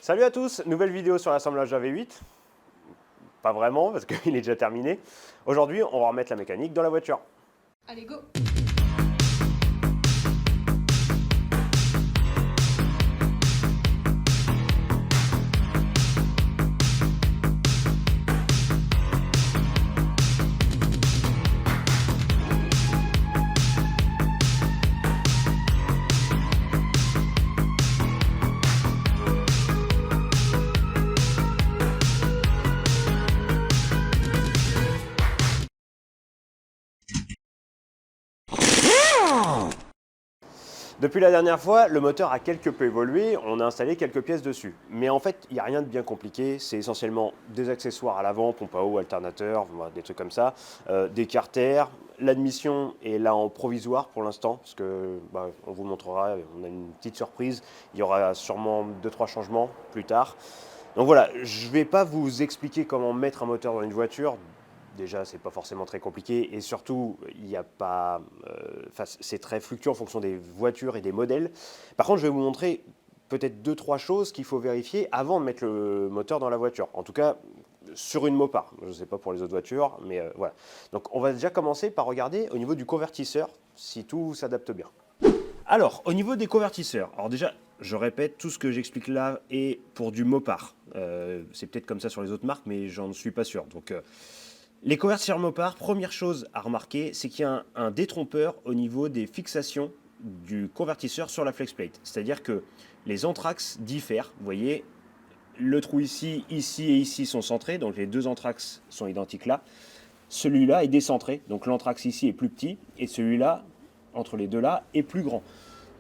Salut à tous, nouvelle vidéo sur l'assemblage AV8. Pas vraiment parce qu'il est déjà terminé. Aujourd'hui, on va remettre la mécanique dans la voiture. Allez, go! Depuis la dernière fois, le moteur a quelque peu évolué, on a installé quelques pièces dessus. Mais en fait, il n'y a rien de bien compliqué, c'est essentiellement des accessoires à l'avant, pompe à eau, alternateur, des trucs comme ça, des carters. L'admission est là en provisoire pour l'instant, parce que on vous montrera, on a une petite surprise, il y aura sûrement 2-3 changements plus tard. Donc voilà, je ne vais pas vous expliquer comment mettre un moteur dans une voiture. Déjà, c'est pas forcément très compliqué et surtout, il n'y a pas, c'est très fluctuant en fonction des voitures et des modèles. Par contre, je vais vous montrer peut-être 2-3 choses qu'il faut vérifier avant de mettre le moteur dans la voiture. En tout cas, sur une Mopar. Je ne sais pas pour les autres voitures, mais voilà. Donc, on va déjà commencer par regarder au niveau du convertisseur si tout s'adapte bien. Alors, au niveau des convertisseurs, alors déjà, je répète, tout ce que j'explique là est pour du Mopar. C'est peut-être comme ça sur les autres marques, mais j'en suis pas sûr. Donc, les convertisseurs Mopar, première chose à remarquer, c'est qu'il y a un détrompeur au niveau des fixations du convertisseur sur la FlexPlate. C'est-à-dire que les anthrax diffèrent. Vous voyez, le trou ici, ici et ici sont centrés, donc les deux anthrax sont identiques là. Celui-là est décentré, donc l'anthrax ici est plus petit, et celui-là, entre les deux là, est plus grand.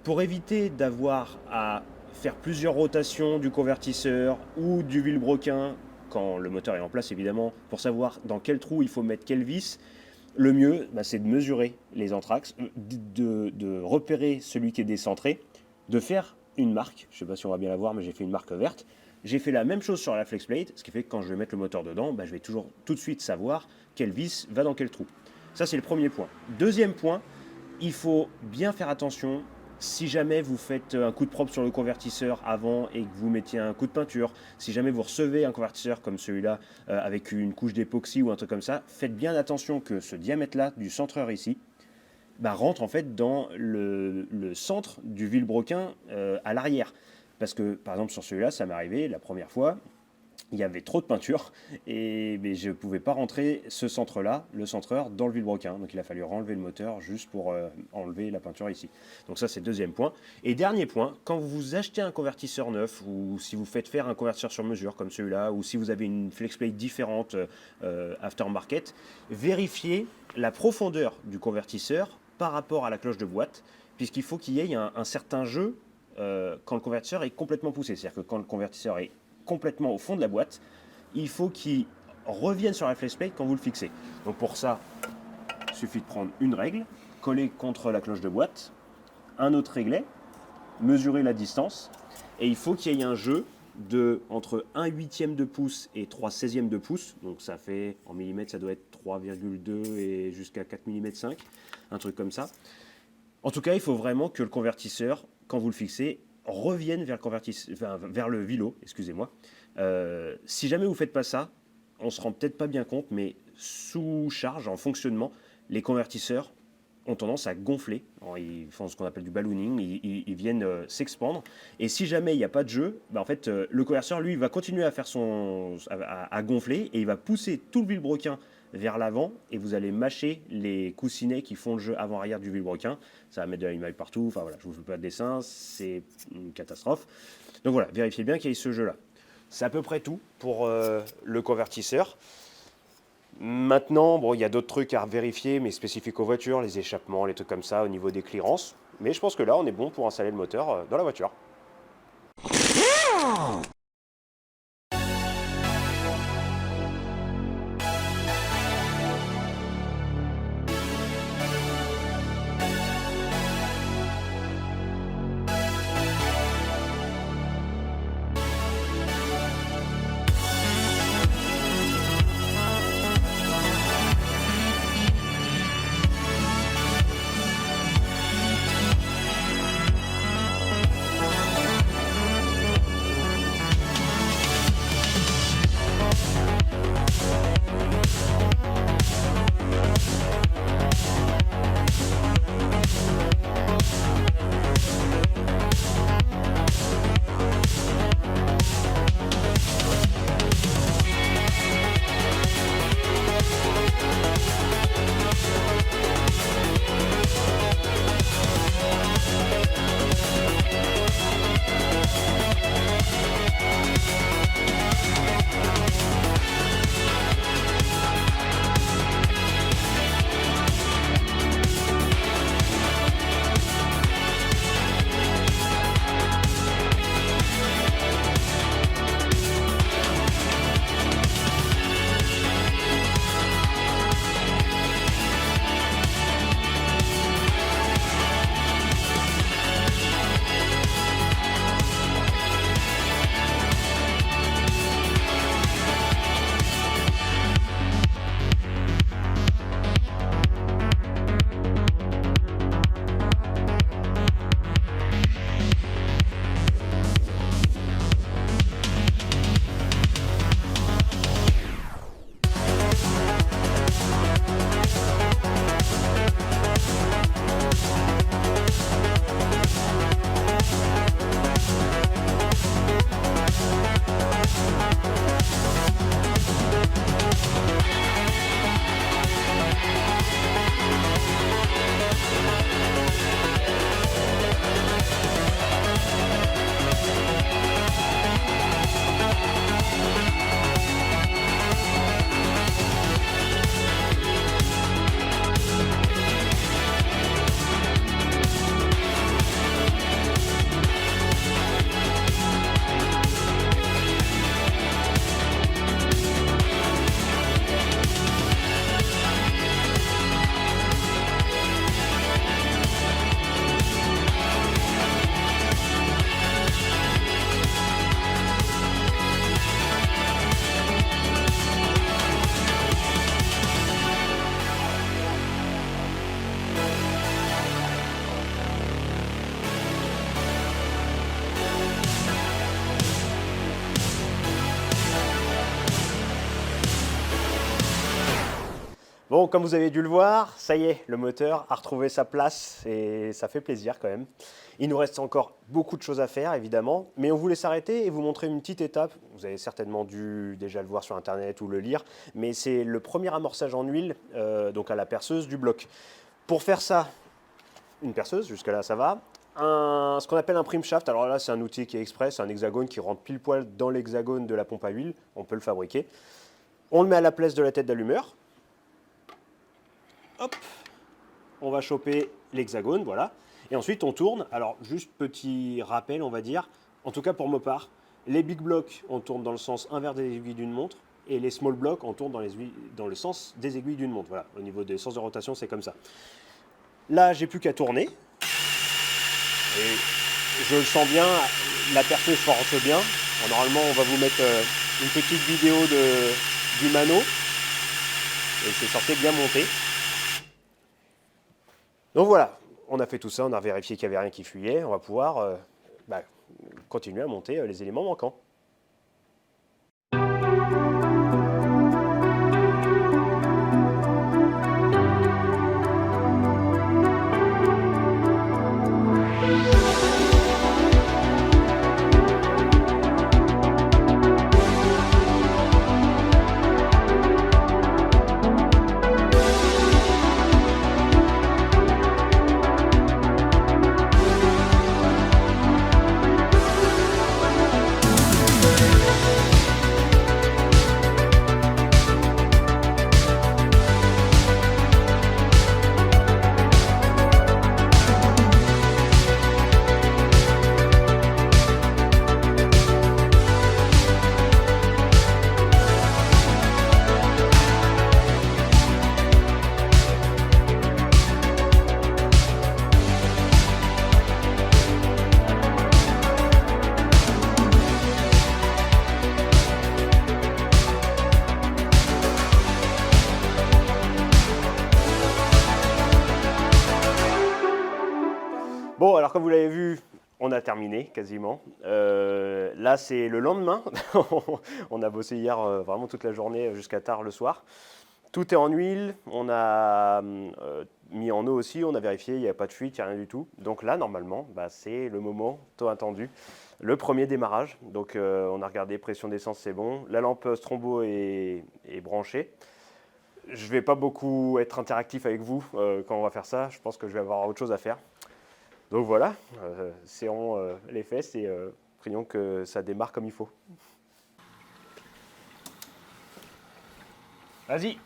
Pour éviter d'avoir à faire plusieurs rotations du convertisseur ou du vilebrequin, quand le moteur est en place évidemment, pour savoir dans quel trou il faut mettre quelle vis, le mieux c'est de mesurer les anthrax, de repérer celui qui est décentré, de faire une marque, je ne sais pas si on va bien la voir mais j'ai fait une marque verte. J'ai fait la même chose sur la FlexPlate, ce qui fait que quand je vais mettre le moteur dedans, je vais toujours tout de suite savoir quelle vis va dans quel trou. Ça c'est le premier point. Deuxième point, il faut bien faire attention. Si jamais vous faites un coup de propre sur le convertisseur avant et que vous mettiez un coup de peinture, si jamais vous recevez un convertisseur comme celui-là avec une couche d'époxy ou un truc comme ça, faites bien attention que ce diamètre-là du centreur ici rentre en fait dans le centre du vilebrequin à l'arrière. Parce que par exemple sur celui-là, ça m'est arrivé la première fois, il y avait trop de peinture et je ne pouvais pas rentrer ce centre-là, le centreur, dans le vilebrequin. Donc il a fallu renlever le moteur juste pour enlever la peinture ici. Donc ça c'est le deuxième point. Et dernier point, quand vous achetez un convertisseur neuf ou si vous faites faire un convertisseur sur mesure comme celui-là ou si vous avez une FlexPlate différente aftermarket, vérifiez la profondeur du convertisseur par rapport à la cloche de boîte puisqu'il faut qu'il y ait un certain jeu quand le convertisseur est complètement poussé. C'est-à-dire que quand le convertisseur est complètement au fond de la boîte, il faut qu'il revienne sur la FlexPlate quand vous le fixez. Donc pour ça, il suffit de prendre une règle, coller contre la cloche de boîte, un autre réglet, mesurer la distance, et il faut qu'il y ait un jeu de entre 1/8 de pouce et 3/16 de pouce, donc ça fait en millimètres, ça doit être 3,2 et jusqu'à 4 mm 5, un truc comme ça. En tout cas, il faut vraiment que le convertisseur, quand vous le fixez, reviennent vers le vilo, excusez-moi. Si jamais vous ne faites pas ça, on ne se rend peut-être pas bien compte, mais sous charge, en fonctionnement, les convertisseurs ont tendance à gonfler. Alors, ils font ce qu'on appelle du ballooning, ils viennent s'expandre. Et si jamais il n'y a pas de jeu, en fait, le convertisseur, lui, va continuer à faire à gonfler et il va pousser tout le vilebrequin vers l'avant et vous allez mâcher les coussinets qui font le jeu avant-arrière du vilebrequin. Ça va mettre de la limaille partout. Enfin voilà, je vous fais pas de dessin, c'est une catastrophe. Donc voilà, vérifiez bien qu'il y ait ce jeu-là. C'est à peu près tout pour le convertisseur. Maintenant, il y a d'autres trucs à vérifier, mais spécifiques aux voitures, les échappements, les trucs comme ça, au niveau des clearances. Mais je pense que là, on est bon pour installer le moteur dans la voiture. Bon, comme vous avez dû le voir, ça y est, le moteur a retrouvé sa place et ça fait plaisir quand même. Il nous reste encore beaucoup de choses à faire, évidemment, mais on voulait s'arrêter et vous montrer une petite étape. Vous avez certainement dû déjà le voir sur Internet ou le lire, mais c'est le premier amorçage en huile, donc à la perceuse du bloc. Pour faire ça, une perceuse, jusque-là ça va. Ce qu'on appelle un prime shaft, alors là c'est un outil qui est exprès, c'est un hexagone qui rentre pile poil dans l'hexagone de la pompe à huile, on peut le fabriquer. On le met à la place de la tête d'allumeur. Hop, on va choper l'hexagone, voilà. Et ensuite, on tourne. Alors, juste petit rappel, on va dire. En tout cas, pour Mopar, les big blocks, on tourne dans le sens inverse des aiguilles d'une montre. Et les small blocks, on tourne dans le sens des aiguilles d'une montre. Voilà, au niveau des sens de rotation, c'est comme ça. Là, j'ai plus qu'à tourner. Et je le sens bien, la perceuse force bien. Alors, normalement, on va vous mettre une petite vidéo du mano. Et c'est censé bien monter. Donc voilà, on a fait tout ça, on a vérifié qu'il n'y avait rien qui fuyait, on va pouvoir continuer à monter les éléments manquants. Bon, alors comme vous l'avez vu, on a terminé quasiment. Là, c'est le lendemain. On a bossé hier vraiment toute la journée jusqu'à tard le soir. Tout est en huile, on a mis en eau aussi, on a vérifié, il n'y a pas de fuite, il n'y a rien du tout. Donc là, normalement, c'est le moment tant attendu, le premier démarrage. Donc on a regardé, pression d'essence, c'est bon. La lampe strombo est branchée. Je ne vais pas beaucoup être interactif avec vous quand on va faire ça. Je pense que je vais avoir autre chose à faire. Donc voilà, serrons les fesses et prions que ça démarre comme il faut. Vas-y!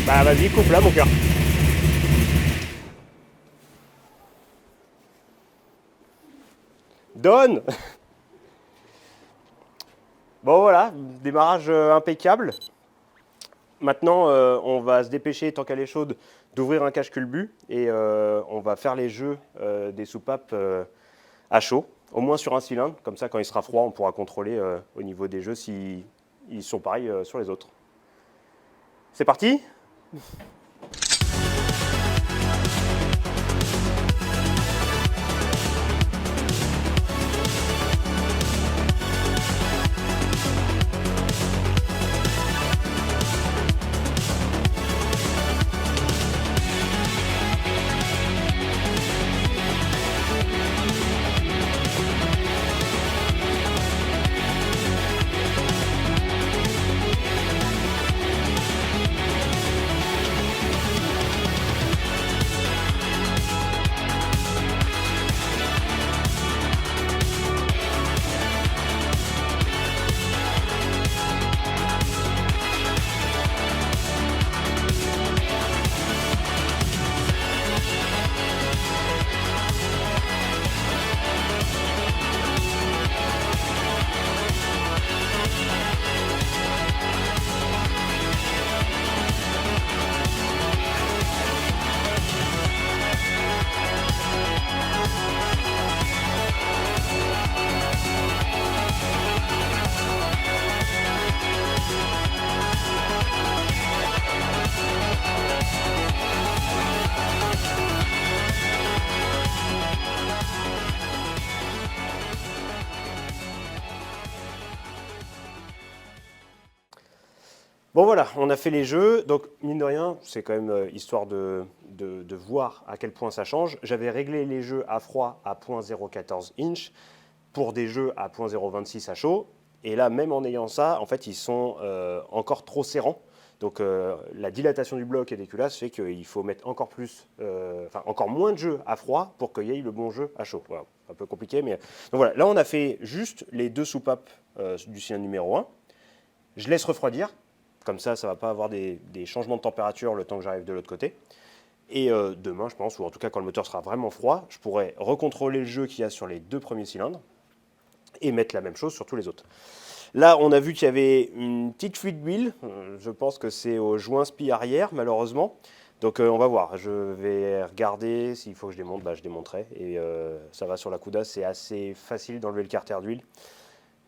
Bah vas-y, coupe là mon cœur. Donne. Bon voilà, démarrage impeccable. Maintenant, on va se dépêcher, tant qu'elle est chaude, d'ouvrir un cache culbut et on va faire les jeux des soupapes à chaud, au moins sur un cylindre. Comme ça, quand il sera froid, on pourra contrôler au niveau des jeux s'ils sont pareils sur les autres. C'est parti ? Bon voilà, on a fait les jeux, donc mine de rien, c'est quand même histoire de voir à quel point ça change. J'avais réglé les jeux à froid à 0.014 inch pour des jeux à 0.026 à chaud. Et là, même en ayant ça, en fait, ils sont encore trop serrants. Donc la dilatation du bloc et des culasses fait qu'il faut mettre encore plus, enfin encore moins de jeux à froid pour qu'il y ait le bon jeu à chaud. Voilà, un peu compliqué, mais donc voilà. Là, on a fait juste les deux soupapes du cylindre numéro 1. Je laisse refroidir. Comme ça ne va pas avoir des changements de température le temps que j'arrive de l'autre côté. Et demain, je pense, ou en tout cas quand le moteur sera vraiment froid, je pourrai recontrôler le jeu qu'il y a sur les deux premiers cylindres et mettre la même chose sur tous les autres. Là, on a vu qu'il y avait une petite fuite d'huile. Je pense que c'est au joint spi arrière, malheureusement. Donc on va voir. Je vais regarder. S'il faut que je démonte, je démonterai. Et ça va sur la Cuda. C'est assez facile d'enlever le carter d'huile.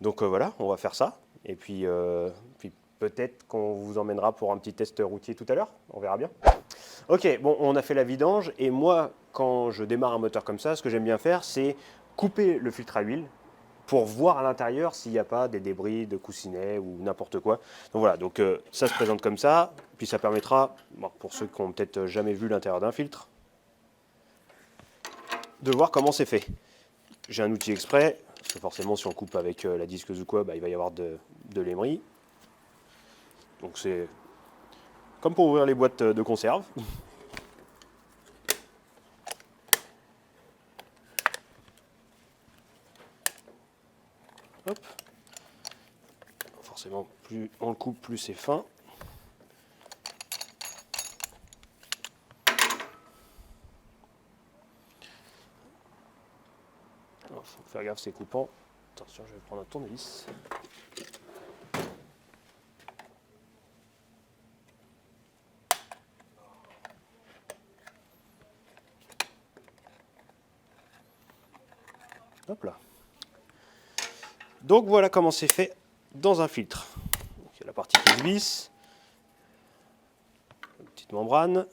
Donc voilà, on va faire ça. Et puis peut-être qu'on vous emmènera pour un petit test routier tout à l'heure. On verra bien. Ok, bon, on a fait la vidange. Et moi, quand je démarre un moteur comme ça, ce que j'aime bien faire, c'est couper le filtre à huile pour voir à l'intérieur s'il n'y a pas des débris de coussinets ou n'importe quoi. Donc voilà, donc ça se présente comme ça. Puis ça permettra, bon, pour ceux qui n'ont peut-être jamais vu l'intérieur d'un filtre, de voir comment c'est fait. J'ai un outil exprès, parce que forcément si on coupe avec la disqueuse ou quoi, il va y avoir de l'émery. Donc c'est comme pour ouvrir les boîtes de conserve. Hop. Forcément, plus on le coupe, plus c'est fin. Il faut faire gaffe, c'est coupant. Attention, je vais prendre un tournevis. Hop là. Donc voilà comment c'est fait dans un filtre. Donc, il y a la partie qui se visse, une petite membrane,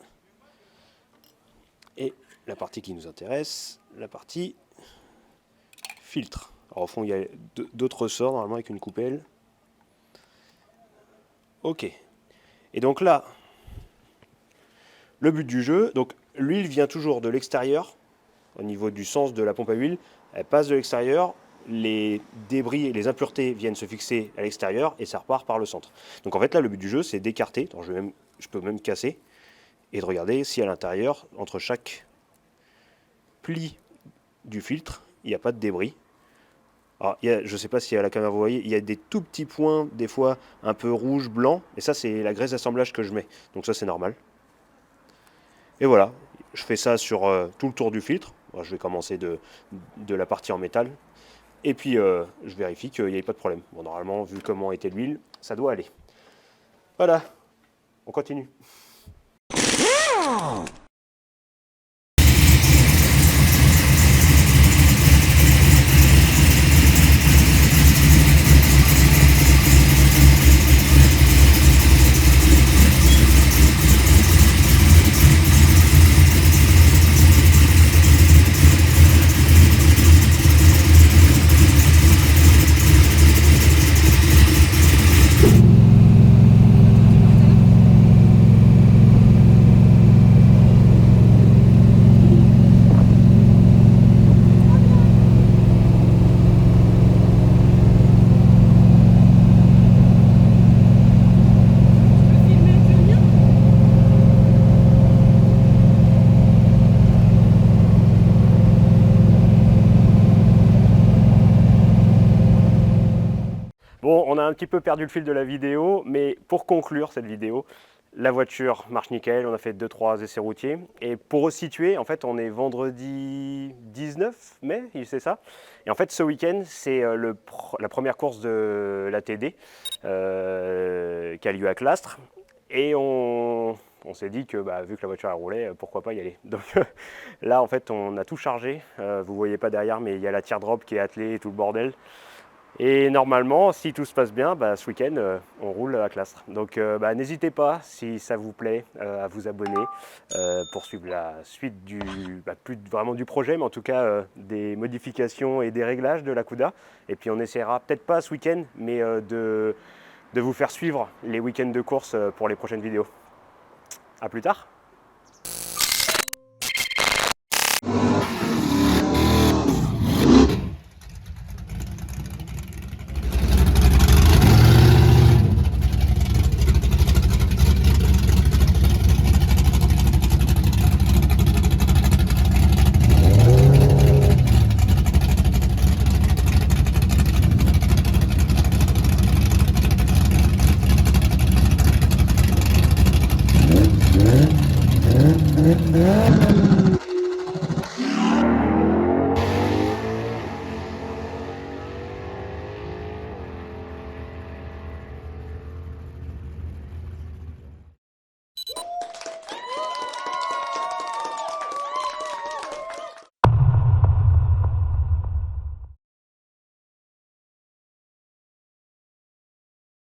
et la partie qui nous intéresse, la partie filtre. Alors au fond il y a d'autres ressorts normalement avec une coupelle. Ok. Et donc là, le but du jeu, donc l'huile vient toujours de l'extérieur, au niveau du sens de la pompe à huile, elle passe de l'extérieur, les débris et les impuretés viennent se fixer à l'extérieur et ça repart par le centre. Donc en fait là le but du jeu c'est d'écarter, je peux même casser, et de regarder si à l'intérieur, entre chaque pli du filtre, il n'y a pas de débris. Alors, je ne sais pas si à la caméra vous voyez, il y a des tout petits points, des fois un peu rouge, blanc, et ça c'est la graisse d'assemblage que je mets, donc ça c'est normal. Et voilà, je fais ça sur tout le tour du filtre. Bon, je vais commencer de la partie en métal, et puis je vérifie qu'il n'y ait pas de problème. Bon, normalement, vu comment était l'huile, ça doit aller. Voilà, on continue. Bon, on a un petit peu perdu le fil de la vidéo, mais pour conclure cette vidéo, la voiture marche nickel, on a fait 2-3 essais routiers. Et pour resituer, en fait, on est vendredi 19 mai, c'est ça. Et en fait, ce week-end, c'est la première course de la TD qui a lieu à Clastres. Et on s'est dit que vu que la voiture a roulé, pourquoi pas y aller. Donc là, en fait, on a tout chargé. Vous ne voyez pas derrière, mais il y a la teardrop qui est attelée et tout le bordel. Et normalement, si tout se passe bien, ce week-end, on roule à Clastres. Donc n'hésitez pas, si ça vous plaît, à vous abonner pour suivre la suite plus vraiment du projet, mais en tout cas des modifications et des réglages de la Cuda. Et puis on essaiera, peut-être pas ce week-end, mais de de vous faire suivre les week-ends de course pour les prochaines vidéos. A plus tard. Yeah.